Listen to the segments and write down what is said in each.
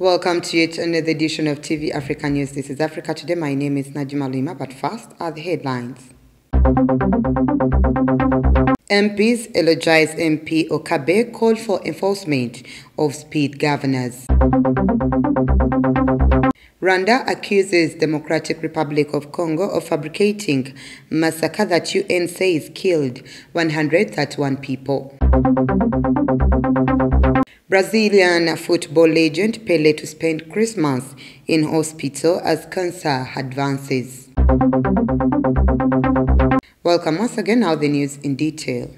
Welcome to yet another edition of TV Africa News. This is Africa Today. My name is Najima Lima, but first are the headlines. MPs elogize MP Okabe, call for enforcement of speed governors. Rwanda accuses Democratic Republic of Congo of fabricating massacre that UN says killed 131 people. Brazilian football legend Pele to spend Christmas in hospital as cancer advances. Welcome once again. Now the news in detail.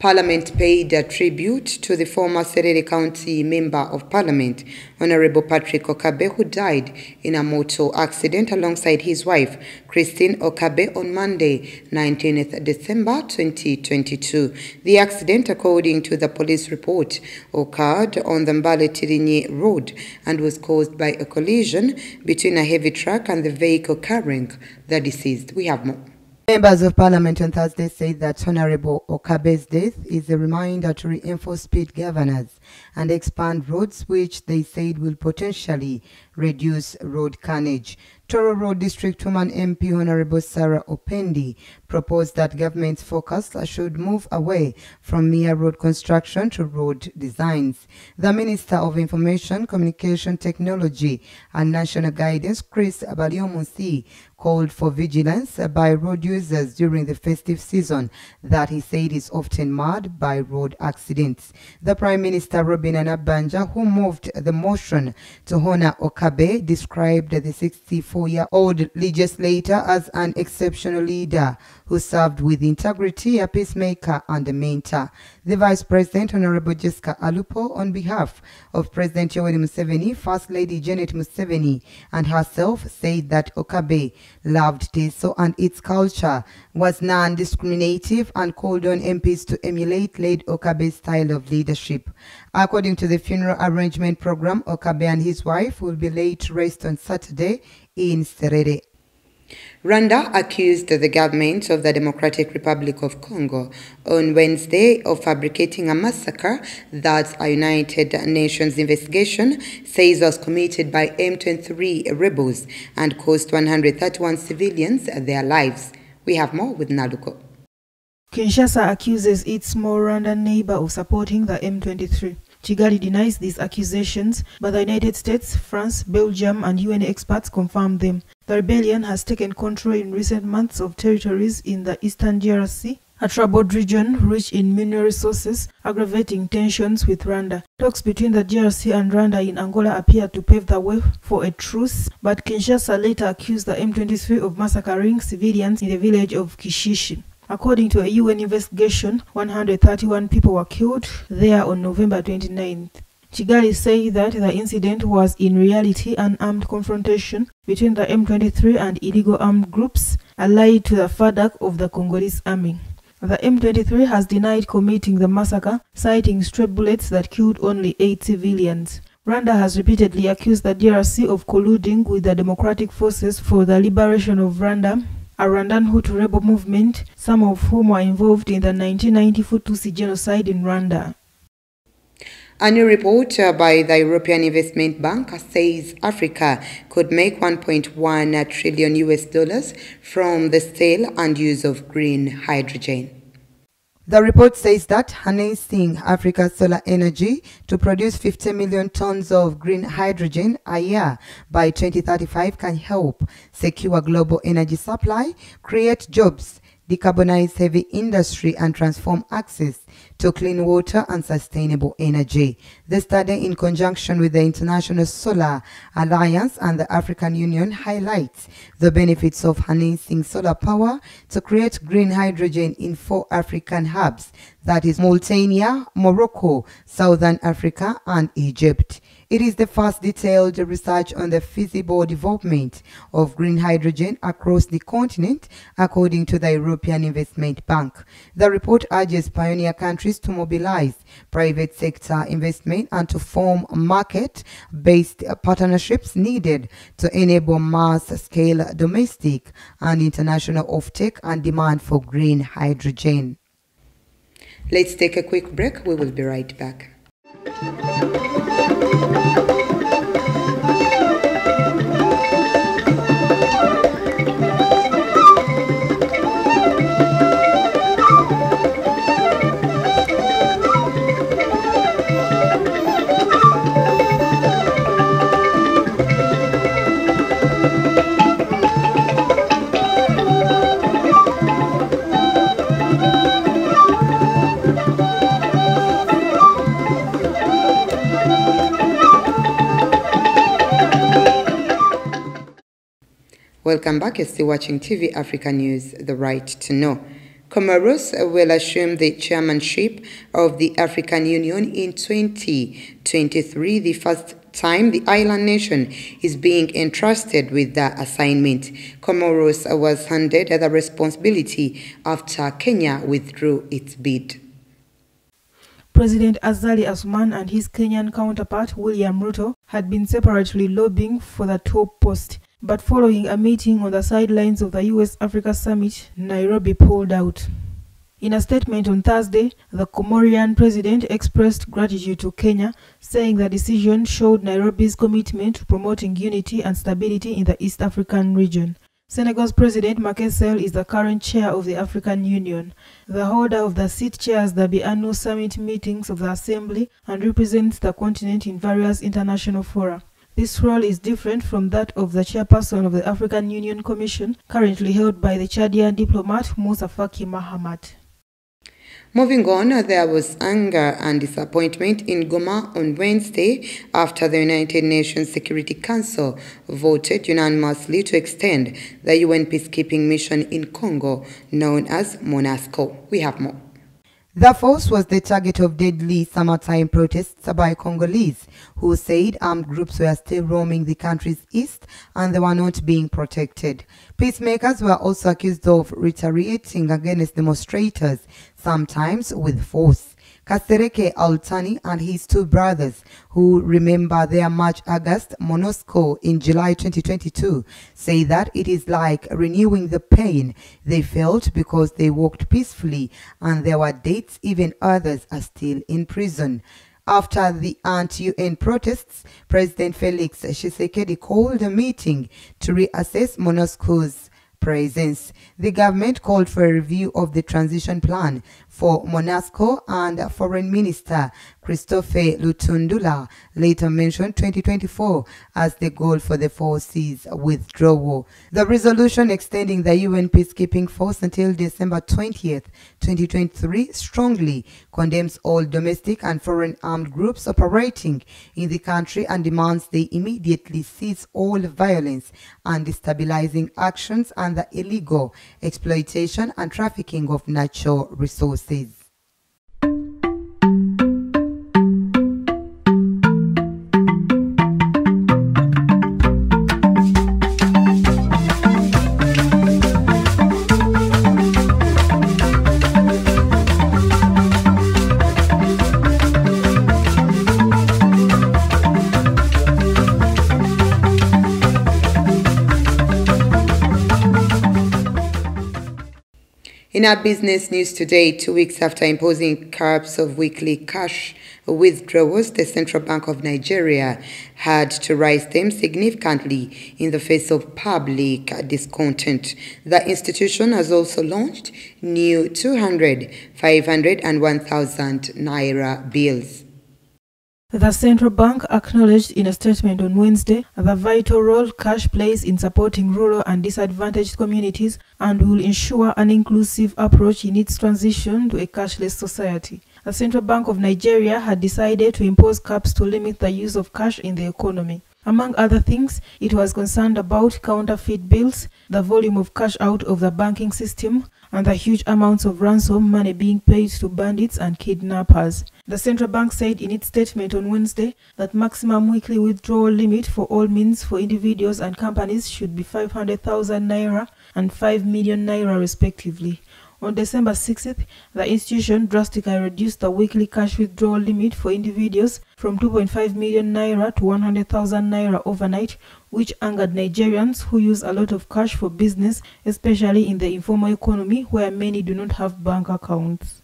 Parliament paid a tribute to the former Serere County Member of Parliament, Honorable Patrick Okabe, who died in a motor accident alongside his wife, Christine Okabe, on Monday, 19th December 2022. The accident, according to the police report, occurred on the Mbale-Tirinyi Road and was caused by a collision between a heavy truck and the vehicle carrying the deceased. We have more. Members of Parliament on Thursday said that Honorable Okabe's death is a reminder to reinforce speed governors and expand roads, which they said will potentially reduce road carnage. Toro Road District Woman MP Honorable Sarah Opendi proposed that government's focus should move away from mere road construction to road designs. The Minister of Information, Communication Technology and National Guidance, Chris Abaliomusi, called for vigilance by road users during the festive season that he said is often marred by road accidents. The Prime Minister, Robin Anabanja, who moved the motion to honor Okabe, described the 64-year-old legislator as an exceptional leader who served with integrity, a peacemaker and a mentor. The Vice President, Honorable Jessica Alupo, on behalf of President Yoweri Museveni, First Lady Janet Museveni and herself, said that Okabe loved Teso and its culture, was non-discriminative, and called on MPs to emulate Late Okabe's style of leadership. According to the funeral arrangement program, Okabe and his wife will be laid to rest on Saturday in Serere. Rwanda accused the government of the Democratic Republic of Congo on Wednesday of fabricating a massacre that a United Nations investigation says was committed by M23 rebels and cost 131 civilians their lives. We have more with Naluko. Kinshasa accuses its small Rwandan neighbor of supporting the M23. Kigali denies these accusations, but the United States, France, Belgium and UN experts confirm them. The rebellion has taken control in recent months of territories in the eastern DRC, a troubled region rich in mineral resources, aggravating tensions with Rwanda. Talks between the DRC and Rwanda in Angola appear to pave the way for a truce, but Kinshasa later accused the M23 of massacring civilians in the village of Kishishi. According to a UN investigation, 131 people were killed there on November 29th. Kigali said that the incident was in reality an armed confrontation between the M23 and illegal armed groups allied to the FARDC of the Congolese army. The M23 has denied committing the massacre, citing stray bullets that killed only 8 civilians. Rwanda has repeatedly accused the DRC of colluding with the Democratic Forces for the Liberation of Rwanda, a Rwandan Hutu rebel movement, some of whom were involved in the 1994 Tutsi genocide in Rwanda. A new report by the European Investment Bank says Africa could make $1.1 trillion from the sale and use of green hydrogen. The report says that harnessing Africa's solar energy to produce 50 million tons of green hydrogen a year by 2035 can help secure global energy supply, create jobs, decarbonize heavy industry and transform access to clean water and sustainable energy. The study, in conjunction with the International Solar Alliance and the African Union, highlights the benefits of harnessing solar power to create green hydrogen in 4 African hubs, that is Mauritania, Morocco, Southern Africa and Egypt. It is the first detailed research on the feasible development of green hydrogen across the continent, according to the European Investment Bank. The report urges pioneer countries to mobilize private sector investment and to form market-based partnerships needed to enable mass-scale domestic and international offtake and demand for green hydrogen. Let's take a quick break. We will be right back. Welcome back. You're still watching TV Africa News, The Right to Know. Comoros will assume the chairmanship of the African Union in 2023, the first time the island nation is being entrusted with that assignment. Comoros was handed the responsibility after Kenya withdrew its bid. President Azali Assoumani and his Kenyan counterpart William Ruto had been separately lobbying for the top post, but following a meeting on the sidelines of the US-Africa Summit, Nairobi pulled out. In a statement on Thursday, the Comorian president expressed gratitude to Kenya, saying the decision showed Nairobi's commitment to promoting unity and stability in the East African region. Senegal's President Macky Sall is the current chair of the African Union. The holder of the seat chairs the biannual summit meetings of the Assembly and represents the continent in various international fora. This role is different from that of the chairperson of the African Union Commission, currently held by the Chadian diplomat Moussa Faki Mahamat. Moving on, there was anger and disappointment in Goma on Wednesday after the United Nations Security Council voted unanimously to extend the UN peacekeeping mission in Congo, known as MONUSCO. We have more. The force was the target of deadly summertime protests by Congolese, who said armed groups were still roaming the country's east and they were not being protected. Peacemakers were also accused of retaliating against demonstrators, sometimes with force. Kasereke Altani and his two brothers, who remember their March August MONUSCO in July 2022, say that it is like renewing the pain they felt because they walked peacefully and there were dates even others are still in prison. After the anti-UN protests, President Felix Tshisekedi called a meeting to reassess MONUSCO's presence. The government called for a review of the transition plan for MONUSCO, and Foreign Minister Christophe Lutundula later mentioned 2024 as the goal for the force's withdrawal. The resolution extending the UN peacekeeping force until December 20th, 2023 strongly condemns all domestic and foreign armed groups operating in the country and demands they immediately cease all violence and destabilizing actions and the illegal exploitation and trafficking of natural resources. In our business news today, 2 weeks after imposing caps of weekly cash withdrawals, the Central Bank of Nigeria had to raise them significantly in the face of public discontent. The institution has also launched new 200, 500 and 1,000 naira bills. The central bank acknowledged in a statement on Wednesday the vital role cash plays in supporting rural and disadvantaged communities and will ensure an inclusive approach in its transition to a cashless society. The Central Bank of Nigeria had decided to impose caps to limit the use of cash in the economy. Among other things, it was concerned about counterfeit bills, the volume of cash out of the banking system, and the huge amounts of ransom money being paid to bandits and kidnappers. The central bank said in its statement on Wednesday that maximum weekly withdrawal limit for all means for individuals and companies should be 500,000 naira and 5 million naira respectively. On December 6th, the institution drastically reduced the weekly cash withdrawal limit for individuals from 2.5 million naira to 100,000 naira overnight, which angered Nigerians who use a lot of cash for business, especially in the informal economy where many do not have bank accounts.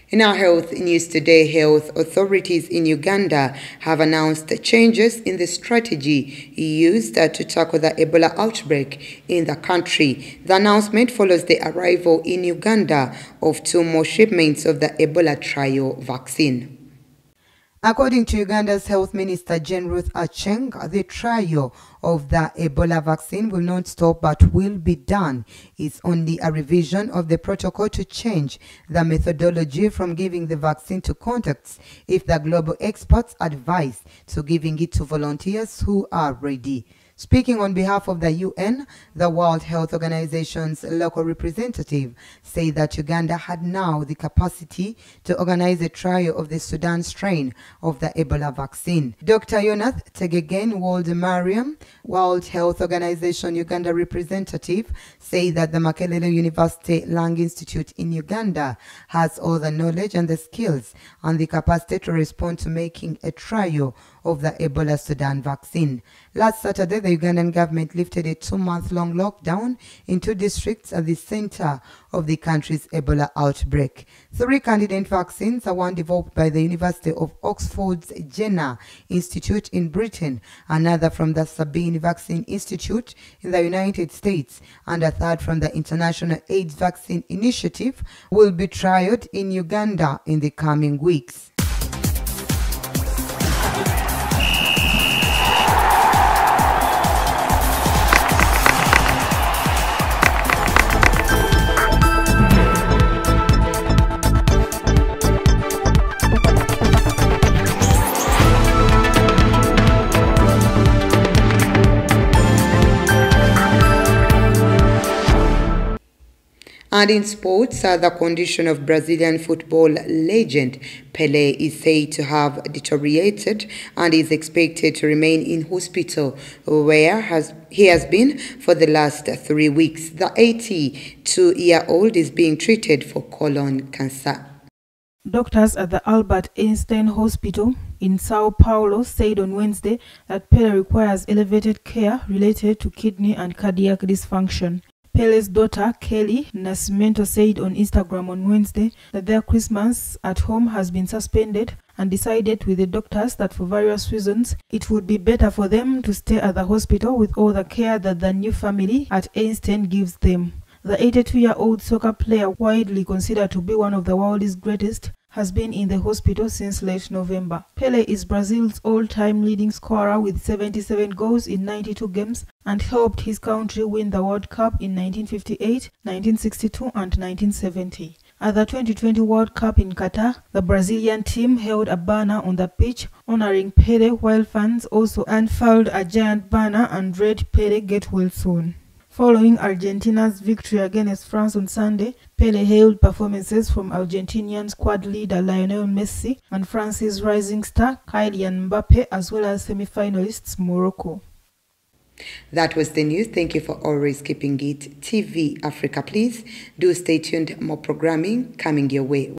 In our health news today, health authorities in Uganda have announced changes in the strategy used to tackle the Ebola outbreak in the country. The announcement follows the arrival in Uganda of 2 more shipments of the Ebola trial vaccine. According to Uganda's Health Minister Jane Ruth Acheng, the trial of the Ebola vaccine will not stop but will be done. It's only a revision of the protocol to change the methodology from giving the vaccine to contacts if the global experts advise to giving it to volunteers who are ready. Speaking on behalf of the UN, the World Health Organization's local representative said that Uganda had now the capacity to organize a trial of the Sudan strain of the Ebola vaccine. Dr. Yonath Tegegen Waldemariam, World Health Organization Uganda representative, said that the Makerere University Lung Institute in Uganda has all the knowledge and the skills and the capacity to respond to making a trial of the Ebola Sudan vaccine. Last Saturday, the Ugandan government lifted a 2-month-long lockdown in 2 districts at the center of the country's Ebola outbreak. 3 candidate vaccines are one developed by the University of Oxford's Jenner Institute in Britain, another from the Sabine Vaccine Institute in the United States, and a third from the International AIDS Vaccine Initiative will be trialed in Uganda in the coming weeks. And in sports, the condition of Brazilian football legend Pelé is said to have deteriorated and is expected to remain in hospital, where he has been for the last 3 weeks. The 82-year-old is being treated for colon cancer. Doctors at the Albert Einstein Hospital in Sao Paulo said on Wednesday that Pelé requires elevated care related to kidney and cardiac dysfunction. Pelé's daughter, Kelly Nascimento, said on Instagram on Wednesday that their Christmas at home has been suspended and decided with the doctors that for various reasons it would be better for them to stay at the hospital with all the care that the new family at Einstein gives them. The 82-year-old soccer player, widely considered to be one of the world's greatest, has been in the hospital since late November. Pelé is Brazil's all-time leading scorer with 77 goals in 92 games and helped his country win the World Cup in 1958, 1962 and 1970. At the 2020 World Cup in Qatar, the Brazilian team held a banner on the pitch honoring Pelé, while fans also unfurled a giant banner and read "Pelé get well soon." Following Argentina's victory against France on Sunday, Pelé hailed performances from Argentinian squad leader Lionel Messi and France's rising star Kylian Mbappe, as well as semi-finalists Morocco. That was the news. Thank you for always keeping it TV Africa. Please do stay tuned. More programming coming your way.